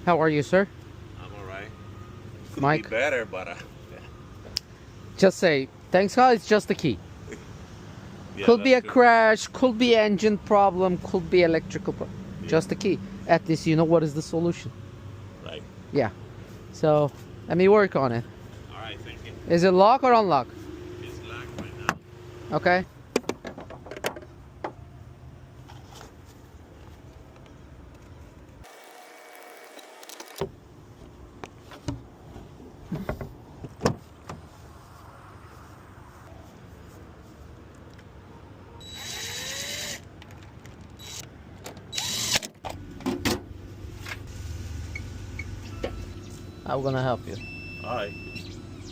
How are you, sir? I'm alright. Could Mike? be better, but Just say, thanks God, it's just the key. yeah, Could be a that's good. crash, could be engine problem, could be electrical problem. Yeah. Just the key. At least you know what is the solution. Right. Yeah. So, let me work on it. Alright, thank you. Is it lock or unlock? It's locked right now. Okay. I'm gonna help you. Alright.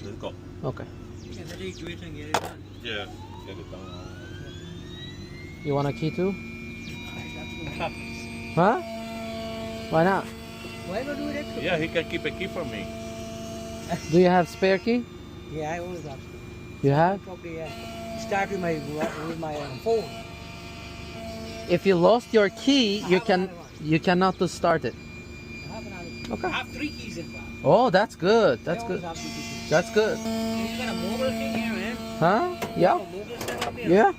Let's go. Okay. Yeah, let it do it and get it done. Yeah. Get it done. You want a key too? That's Huh? Why not? Why not do it extra? Yeah, he can keep a key for me. Do you have spare key? Yeah, I always have. You have? Probably start with my phone. If you lost your key, you cannot to start it. I have another. Okay. I have 3 keys in fact. Oh, that's good. That's I good. always have 3 keys. That's good. And you got a mobile thing here, man. Huh? You Yeah. have a mobile setup here. Yeah.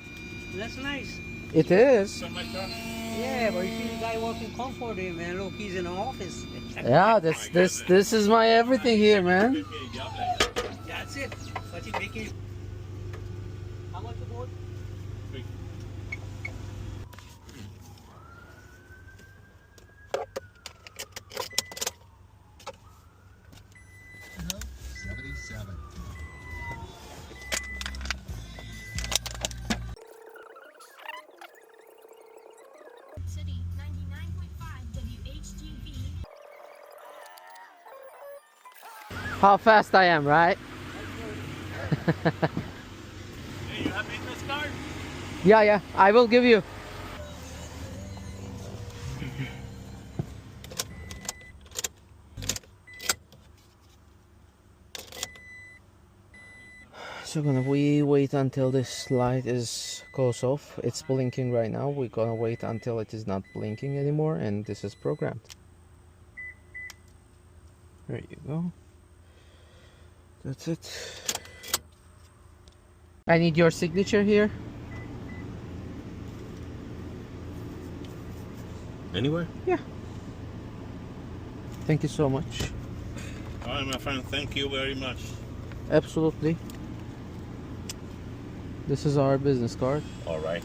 That's nice. It is. On my truck. Yeah, but you see the guy working comfort here, man. Look, he's in the office. Yeah, this is my everything here, man. Give me a job like that. That's it. But you make it. How much you bought? Quick. City 99.5 WHGV. How fast I am, right? Hey, you have business card? Yeah, I will give you. So we wait until this light goes off. It's blinking right now. We're gonna wait until it is not blinking anymore, and this is programmed. There you go. That's it. I need your signature here. Anywhere? Yeah. Thank you so much. Alright, my friend. Thank you very much. Absolutely. This is our business card. Alright.